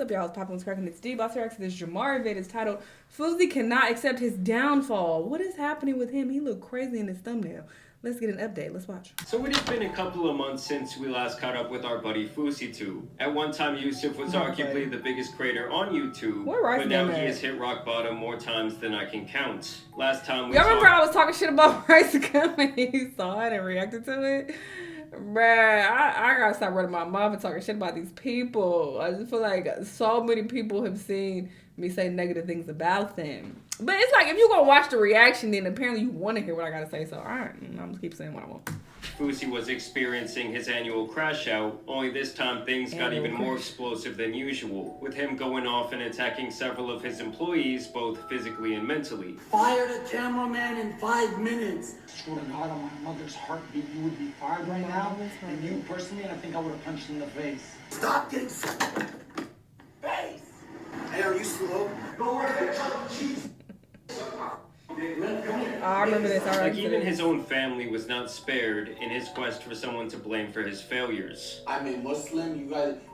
What's up, y'all? It's Papa was cracking. It's D. Boss Reacts. This Jamar vid is titled Fousey Cannot Accept His Downfall. What is happening with him? He looked crazy in his thumbnail. Let's get an update. Let's watch. So it has been a couple of months since we last caught up with our buddy Fousey 2. At one time, Yusuf was arguably the biggest creator on YouTube, but now he has hit rock bottom more times than I can count. Last time we y'all remember I was talking shit about Rice and he saw it and reacted to it? Bruh, I gotta stop running my mouth and talking shit about these people. I just feel like so many people have seen me say negative things about them. But it's like, if you gonna watch the reaction, then apparently you want to hear what I gotta say. So, alright, I'm gonna keep saying what I want. Fousey was experiencing his annual crash out, only this time things got even more explosive than usual, with him going off and attacking several of his employees, both physically and mentally. Fired a cameraman in 5 minutes. I swear to God, on my mother's heartbeat, you would be fired right now. And you personally, I think I would have punched you in the face. Stop getting face. Hey, are you slow? Go work at Chuck E. Cheese. I remember this. Like, even his own family was not spared in his quest for someone to blame for his failures. I'm a Muslim.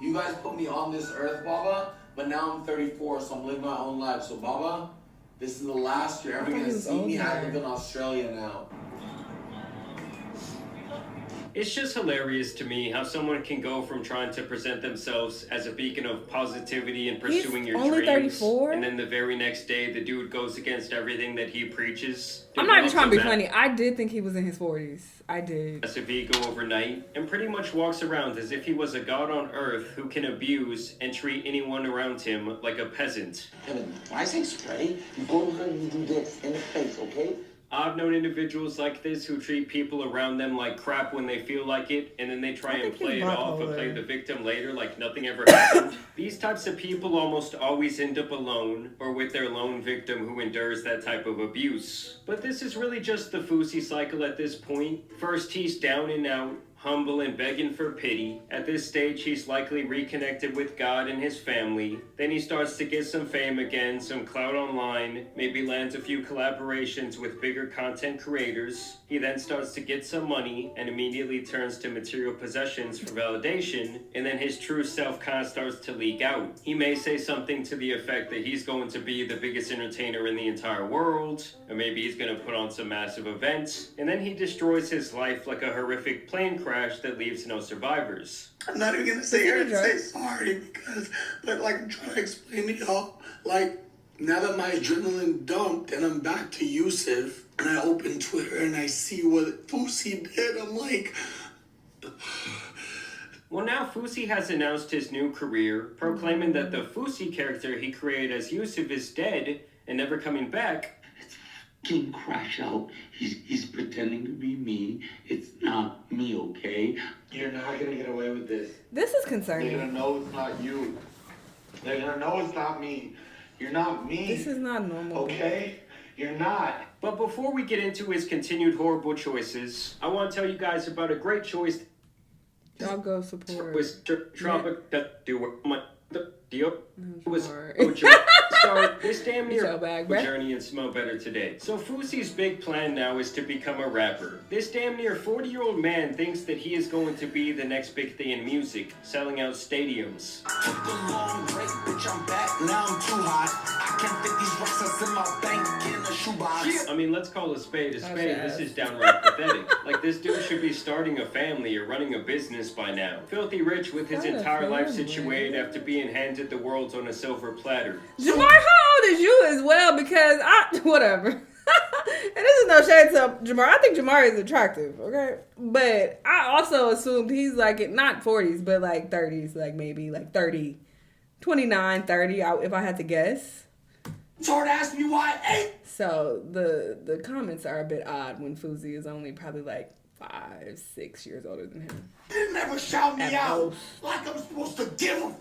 You guys put me on this earth, Baba, but now I'm 34, so I'm living my own life. So, Baba, this is the last you're ever gonna see me. I live in Australia now. It's just hilarious to me how someone can go from trying to present themselves as a beacon of positivity and pursuing your dreams, 34? and then the very next day the dude goes against everything that he preaches. I'm not even trying to be funny. I did think he was in his 40s. I did. Massive ego overnight, and pretty much walks around as if he was a god on earth who can abuse and treat anyone around him like a peasant. Kevin, when I say spray, you go to her and you do this in the face, okay? I've known individuals like this who treat people around them like crap when they feel like it, and then they try and play it off and play the victim later like nothing ever happened. These types of people almost always end up alone, or with their lone victim who endures that type of abuse. But this is really just the Fousey cycle at this point. First he's down and out, humble and begging for pity. At this stage, he's likely reconnected with God and his family. Then he starts to get some fame again, some clout online, maybe lands a few collaborations with bigger content creators. He then starts to get some money and immediately turns to material possessions for validation, and then his true self kind of starts to leak out. He may say something to the effect that he's going to be the biggest entertainer in the entire world, or maybe he's going to put on some massive event, and then he destroys his life like a horrific plane crash that leaves no survivors. I'm not even gonna sit here and say sorry but like I'm trying to explain to y'all, like now that my adrenaline dumped and I'm back to Yusuf and I open Twitter and I see what Fousey did, I'm like... Well, now Fousey has announced his new career, proclaiming that the Fousey character he created as Yusuf is dead and never coming back. King Crash Out. He's pretending to be me. It's not me, okay? You're not gonna get away with this. This is concerning. They're gonna know it's not you. They're gonna know it's not me. You're not me. This is not normal. Okay? You're not. But before we get into his continued horrible choices, I want to tell you guys about a great choice. Doggo support. Start this damn near bag, journey and smell better today. So Fousey's big plan now is to become a rapper. This damn near 40-year-old man thinks that he is going to be the next big thing in music, selling out stadiums. I mean, let's call a spade a spade. This is downright pathetic. Like, this dude should be starting a family or running a business by now. Filthy rich with his entire life situated after being handed the world on a silver platter. Jamar, how old is you as well? Because whatever. And this is no shade to Jamar. I think Jamar is attractive, okay? But I also assumed he's like, not 40s, but like 30s, like maybe like 30, 29, 30, if I had to guess. It's hard to ask me why I ate. So the comments are a bit odd when Fousey is only probably like 5, 6 years older than him. They never shout me out most. like I'm supposed to give them.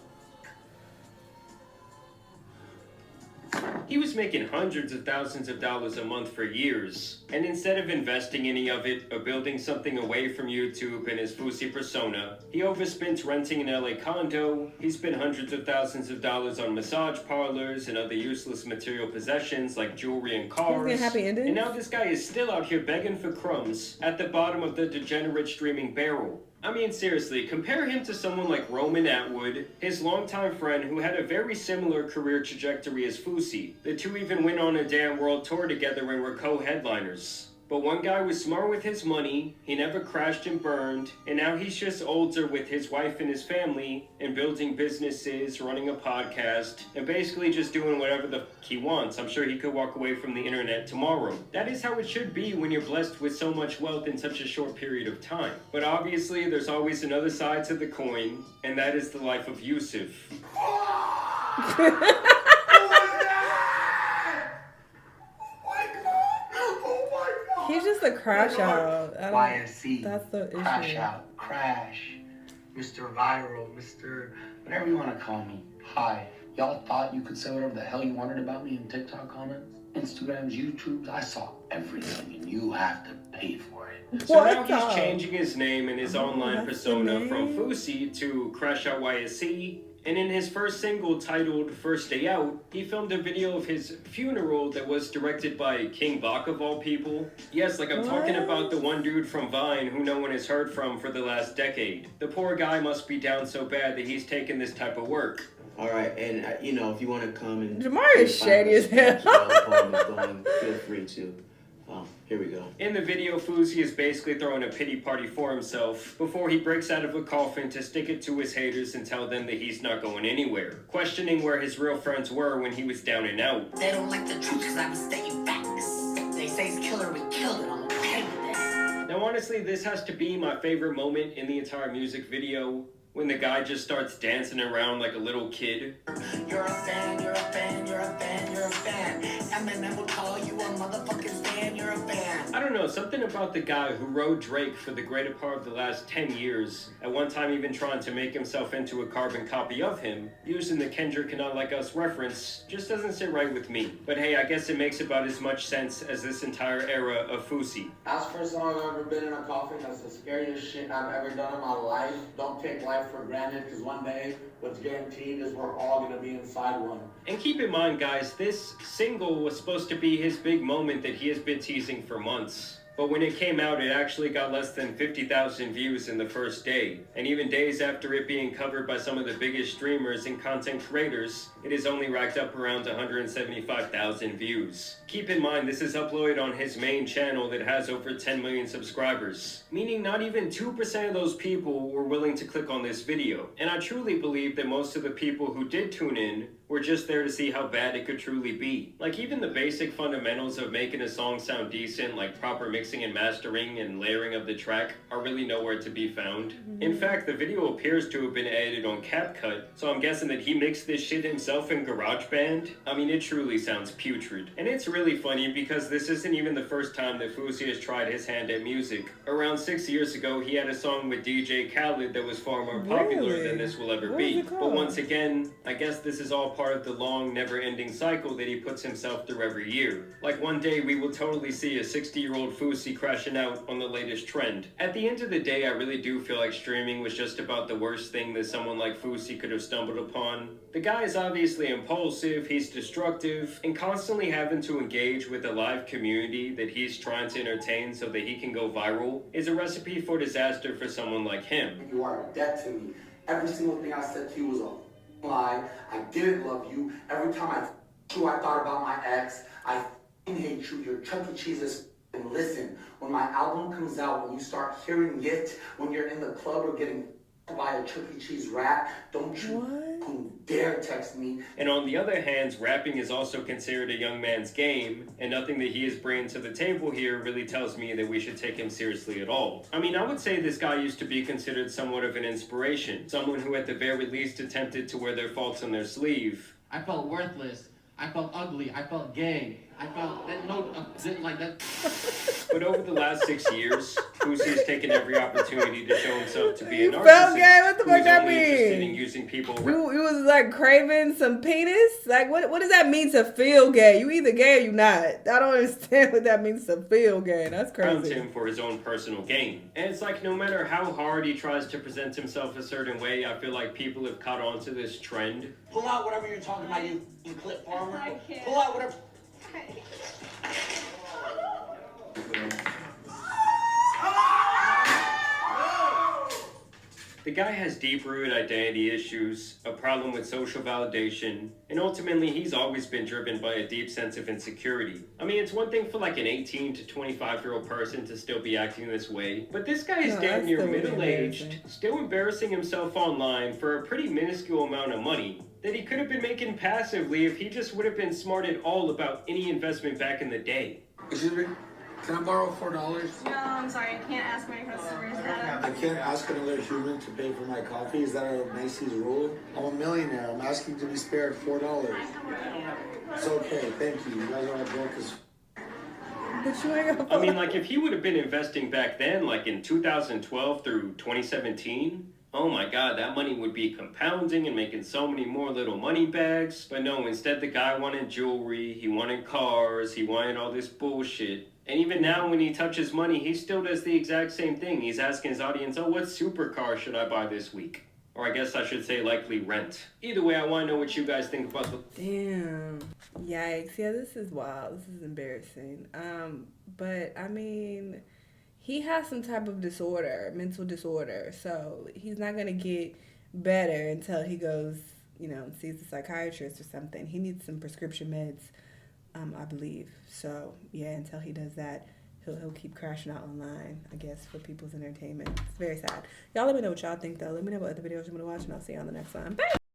He was making hundreds of thousands of dollars a month for years, and instead of investing any of it or building something away from YouTube and his Fousey persona, he overspent renting an LA condo. He spent hundreds of thousands of dollars on massage parlors and other useless material possessions like jewelry and cars. And now this guy is still out here begging for crumbs at the bottom of the degenerate streaming barrel. I mean, seriously, compare him to someone like Roman Atwood, his longtime friend who had a very similar career trajectory as Fousey. The two even went on a damn world tour together and were co-headliners. But one guy was smart with his money, he never crashed and burned, and now he's just older with his wife and his family, and building businesses, running a podcast, and basically just doing whatever the fuck he wants. I'm sure he could walk away from the internet tomorrow. That is how it should be when you're blessed with so much wealth in such a short period of time. But obviously, there's always another side to the coin, and that is the life of Yusuf. He's just a crash out. YSC. That's the issue. Crash out. Crash. Mr. Viral. Mr. whatever you want to call me. Hi. Y'all thought you could say whatever the hell you wanted about me in TikTok comments? Instagrams, YouTubes, I saw everything, and you have to pay for it. So now he's changing his name and his online persona from Fousey to Crash Out YSC. And in his first single titled First Day Out, he filmed a video of his funeral that was directed by King Bach of all people. Yes, like I'm talking about the one dude from Vine who no one has heard from for the last decade. The poor guy must be down so bad that he's taking this type of work. All right, and if you want to come and Jamar is shady as hell. Feel free to. Here we go. In the video, Fousey is basically throwing a pity party for himself before he breaks out of a coffin to stick it to his haters and tell them that he's not going anywhere, questioning where his real friends were when he was down and out. They don't like the truth because I was stating facts. They say it's killer, we killed it. I'm okay with this. Now, honestly, this has to be my favorite moment in the entire music video, when the guy just starts dancing around like a little kid. You're a fan, you're a fan, you're a fan, you're a fan. Eminem will call you a motherfucking fan, you're a fan. I don't know, something about the guy who rode Drake for the greater part of the last 10 years, at one time even trying to make himself into a carbon copy of him, using the Kendrick and Not Like Us reference, just doesn't sit right with me. But hey, I guess it makes about as much sense as this entire era of Fousey. That's the first time I've ever been in a coffin. That's the scariest shit I've ever done in my life. Don't take life for granted, because one day what's guaranteed is we're all gonna be inside one. And keep in mind, guys, this single was supposed to be his big moment that he has been teasing for months. But when it came out, it actually got less than 50,000 views in the first day. And even days after it being covered by some of the biggest streamers and content creators, it has only racked up around 175,000 views. Keep in mind, this is uploaded on his main channel that has over 10 million subscribers, meaning not even 2% of those people were willing to click on this video. And I truly believe that most of the people who did tune in were just there to see how bad it could truly be. Like, even the basic fundamentals of making a song sound decent, like proper mixing and mastering and layering of the track, are really nowhere to be found. In fact, the video appears to have been edited on CapCut, so I'm guessing that he mixed this shit himself in GarageBand. I mean, it truly sounds putrid. And it's really funny because this isn't even the first time that Fousey has tried his hand at music. Around 6 years ago, he had a song with DJ Khaled that was far more popular than this will ever be. But once again, I guess this is all part of the long, never-ending cycle that he puts himself through every year. Like, one day we will totally see a 60-year-old Fousey crashing out on the latest trend. At the end of the day, I really do feel like streaming was just about the worst thing that someone like Fousey could have stumbled upon. The guy is obviously impulsive, he's destructive, and constantly having to engage with a live community that he's trying to entertain so that he can go viral is a recipe for disaster for someone like him. You are a debt to me. Every single thing I said to you was a lie. I didn't love you. Every time I thought about my ex. I hate you. Your Chuck E. Cheese is. And listen, when my album comes out, when you start hearing it, when you're in the club or getting by a Chuck E. Cheese rat, don't you dare text me. And on the other hand, rapping is also considered a young man's game, and nothing that he is bringing to the table here really tells me that we should take him seriously at all. I mean, I would say this guy used to be considered somewhat of an inspiration, someone who at the very least attempted to wear their faults on their sleeve. I felt worthless. I felt ugly. I felt gay. I felt that like that. But over the last 6 years, Fousey has taken every opportunity to show himself to be a narcissist. Felt gay? What the fuck that only mean? interested in using people. You was like craving some penis? Like, what does that mean to feel gay? You either gay or you not. I don't understand what that means to feel gay. That's crazy. Him for his own personal gain. And it's like, no matter how hard he tries to present himself a certain way, I feel like people have caught on to this trend. Pull out whatever you're talking about, you clip farmer. Pull out whatever. The guy has deep-rooted identity issues, a problem with social validation, and ultimately he's always been driven by a deep sense of insecurity. I mean, it's one thing for like an 18 to 25-year-old person to still be acting this way, but this guy is damn near middle-aged, still embarrassing himself online for a pretty minuscule amount of money that he could have been making passively if he just would have been smart at all about any investment back in the day. Excuse me? Can I borrow $4? No, I'm sorry, I can't ask my customers that. I can't ask another human to pay for my coffee. Is that a Macy's rule? I'm a millionaire. I'm asking to be spared $4. It's okay, thank you. You guys aren't broke as. I mean, like, if he would have been investing back then, like in 2012 through 2017, oh my god, that money would be compounding and making so many more little money bags. But no, instead the guy wanted jewelry, he wanted cars, he wanted all this bullshit. And even now when he touches money, he still does the exact same thing. He's asking his audience, oh, what supercar should I buy this week? Or I guess I should say likely rent. Either way, I want to know what you guys think about the... Damn. Yikes. Yeah, this is wild. This is embarrassing. But, I mean, he has some type of disorder, mental disorder. So he's not going to get better until he goes, you know, and sees a psychiatrist or something. He needs some prescription meds, I believe. So, yeah, until he does that, he'll keep crashing out online, I guess, for people's entertainment. It's very sad. Y'all let me know what y'all think, though. Let me know what other videos you want to watch, and I'll see you on the next one. Bye!